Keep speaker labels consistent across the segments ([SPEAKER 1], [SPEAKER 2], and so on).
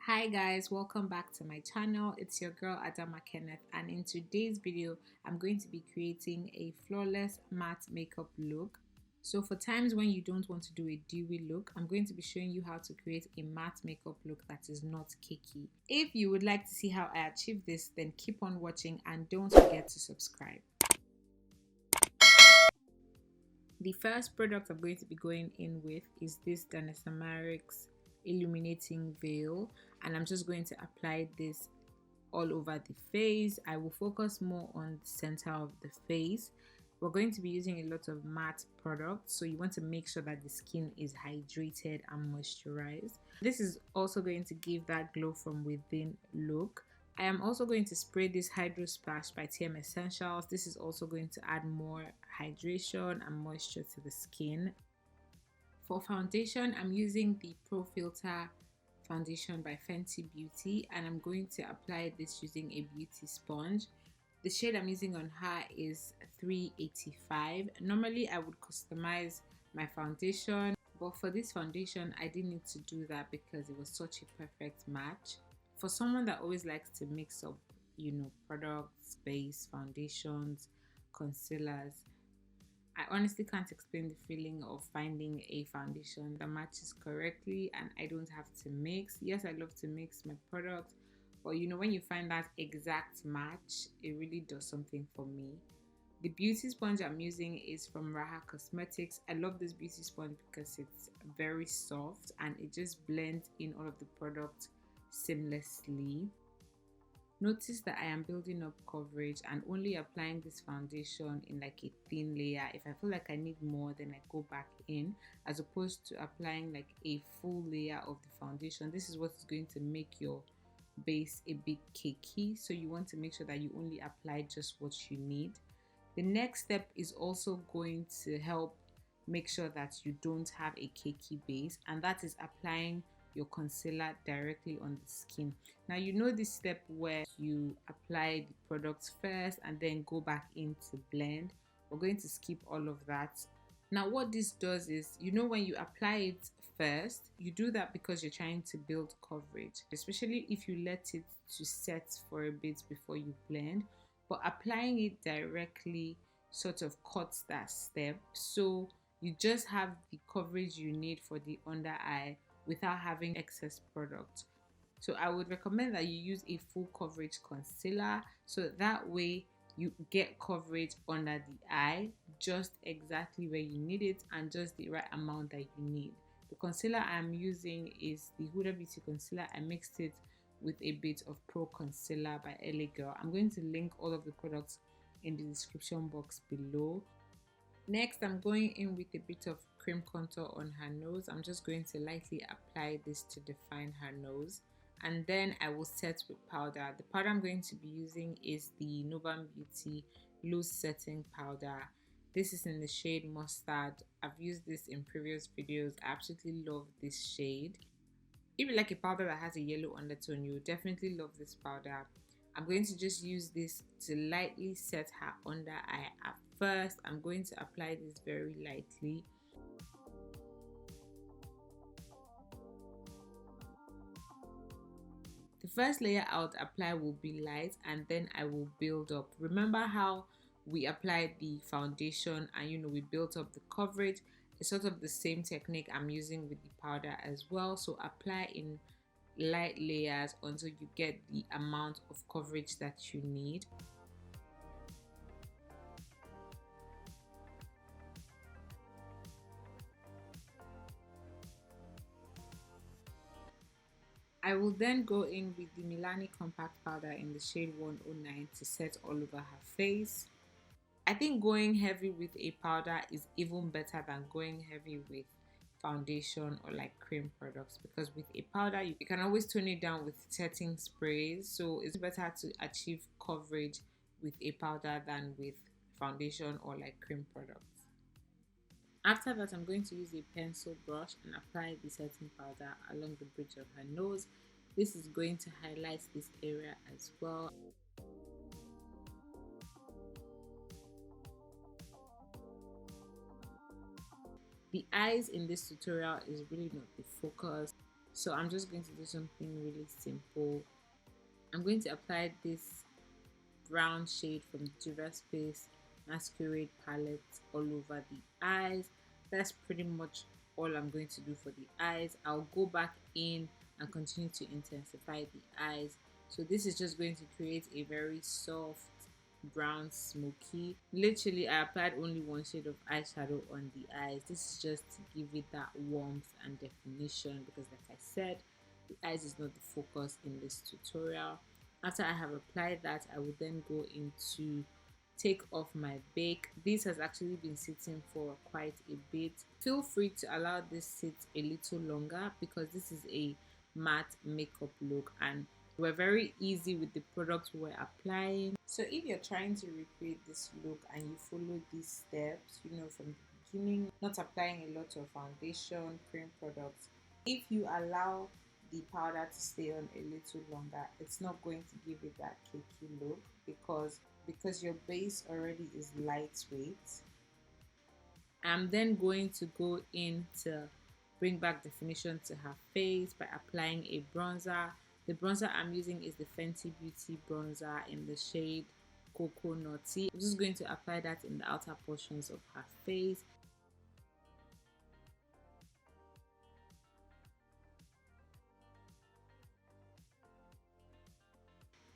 [SPEAKER 1] Hi guys, welcome back to my channel. It's your girl Adama Kenneth, and in today's video I'm going to be creating a flawless matte makeup look. So for times when you don't want to do a dewy look, I'm going to be showing you how to create a matte makeup look that is not cakey. If you would like to see how I achieve this, then keep on watching and don't forget to subscribe. The first product I'm going to be going in with is this Danasamarix illuminating veil, and I'm just going to apply this all over the face. I will focus more on the center of the face. We're going to be using a lot of matte products, so you want to make sure that the skin is hydrated and moisturized. This is also going to give that glow from within look. I am also going to spray this Hydro Splash by TM Essentials. This is also going to add more hydration and moisture to the skin. For foundation, I'm using the Pro Filter foundation by Fenty Beauty, and I'm going to apply this using a beauty sponge. The shade I'm using on her is 385. Normally I would customize my foundation, but for this foundation I didn't need to do that because it was such a perfect match. For someone that always likes to mix up, products, base, foundations, concealers, I honestly can't explain the feeling of finding a foundation that matches correctly and I don't have to mix. Yes, I love to mix my products, but when you find that exact match, it really does something for me. The beauty sponge I'm using is from Raha Cosmetics. I love this beauty sponge because it's very soft and it just blends in all of the products seamlessly. Notice that I am building up coverage and only applying this foundation in like a thin layer. If I feel like I need more, then I go back in, as opposed to applying like a full layer of the foundation. This is what is going to make your base a bit cakey, so you want to make sure that you only apply just what you need. The next step is also going to help make sure that you don't have a cakey base, and that is applying your concealer directly on the skin. Now this step where you apply the products first and then go back in to blend. We're going to skip all of that. Now what this does is, when you apply it first, you do that because you're trying to build coverage, especially if you let it to set for a bit before you blend. But applying it directly sort of cuts that step, so you just have the coverage you need for the under eye without having excess product. So I would recommend that you use a full coverage concealer, so that way you get coverage under the eye just exactly where you need it and just the right amount that you need. The concealer I'm using is the Huda Beauty concealer. I mixed it with a bit of Pro Concealer by LA Girl. I'm going to link all of the products in the description box below. Next, I'm going in with a bit of cream contour on her nose. I'm just going to lightly apply this to define her nose, and then I will set with powder. The powder I'm going to be using is the Novam Beauty loose setting powder. This is in the shade Mustard. I've used this in previous videos. I absolutely love this shade. If you like a powder that has a yellow undertone, you'll definitely love this powder. I'm going to just use this to lightly set her under eye. At first, I'm going to apply this very lightly. The first layer I would apply will be light, and then I will build up. Remember how we applied the foundation and we built up the coverage? It's sort of the same technique I'm using with the powder as well. So apply in light layers until you get the amount of coverage that you need. I will then go in with the Milani compact powder in the shade 109 to set all over her face. I think going heavy with a powder is even better than going heavy with foundation or like cream products, because with a powder you can always tone it down with setting sprays, so it's better to achieve coverage with a powder than with foundation or like cream products. After that, I'm going to use a pencil brush and apply the setting powder along the bridge of her nose. This is going to highlight this area as well. The eyes in this tutorial is really not the focus. So I'm just going to do something really simple. I'm going to apply this brown shade from the Juva Space Masquerade palette all over the eyes. That's pretty much all I'm going to do for the eyes. I'll go back in and continue to intensify the eyes. So this is just going to create a very soft brown smoky. Literally, I applied only one shade of eyeshadow on the eyes. This is just to give it that warmth and definition, because like I said, the eyes is not the focus in this tutorial. After I have applied that, I will then go into take off my bake. This has actually been sitting for quite a bit. Feel free to allow this sit a little longer, because this is a matte makeup look and we're very easy with the products we're applying. So if you're trying to recreate this look and you follow these steps, you know, from the beginning, not applying a lot of foundation, cream products, if you allow the powder to stay on a little longer, it's not going to give it that cakey look, because your base already is lightweight. I'm then going to go in to bring back definition to her face by applying a bronzer. The bronzer I'm using is the Fenty Beauty bronzer in the shade Cocoa Nutty. I'm just going to apply that in the outer portions of her face.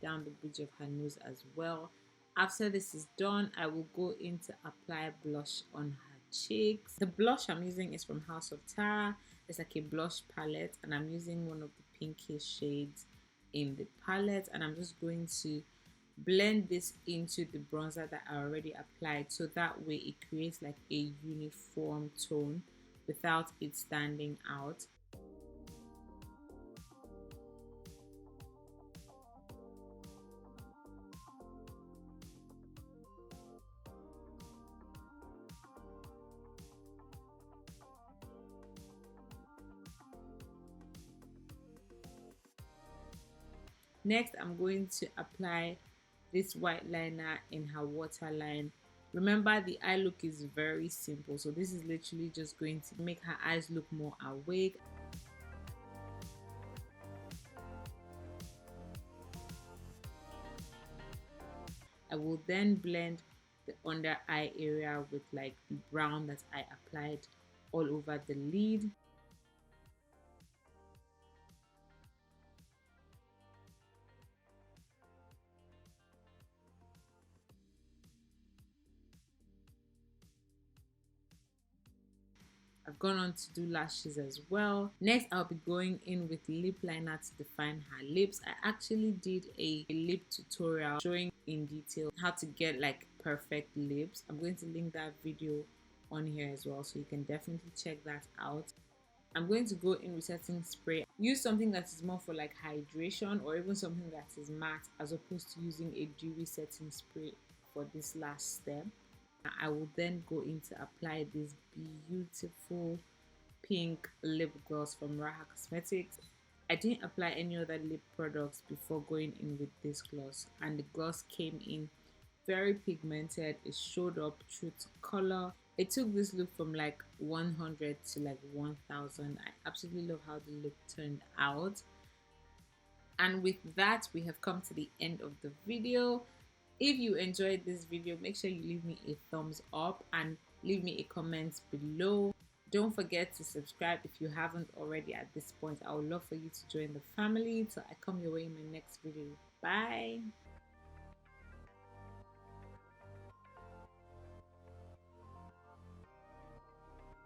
[SPEAKER 1] Down the bridge of her nose as well. After this is done, I will go in to apply blush on her cheeks. The blush I'm using is from House of Tara. It's like a blush palette, and I'm using one of the pinkish shades in the palette, and I'm just going to blend this into the bronzer that I already applied, so that way it creates like a uniform tone without it standing out. Next, I'm going to apply this white liner in her waterline. Remember, the eye look is very simple, so this is literally just going to make her eyes look more awake. I will then blend the under eye area with like the brown that I applied all over the lid. I've gone on to do lashes as well. Next, I'll be going in with lip liner to define her lips. I actually did a lip tutorial showing in detail how to get like perfect lips. I'm going to link that video on here as well, so you can definitely check that out. I'm going to go in with setting spray. Use something that is more for like hydration, or even something that is matte, as opposed to using a dewy setting spray for this last step. I will then go in to apply this beautiful pink lip gloss from Raha Cosmetics. I didn't apply any other lip products before going in with this gloss, and the gloss came in very pigmented. It showed up true to color. It took this look from like 100 to like 1000. I absolutely love how the look turned out. And with that, we have come to the end of the video. If you enjoyed this video, make sure you leave me a thumbs up and leave me a comment below. Don't forget to subscribe if you haven't already at this point. I would love for you to join the family till I come your way in my next video. Bye.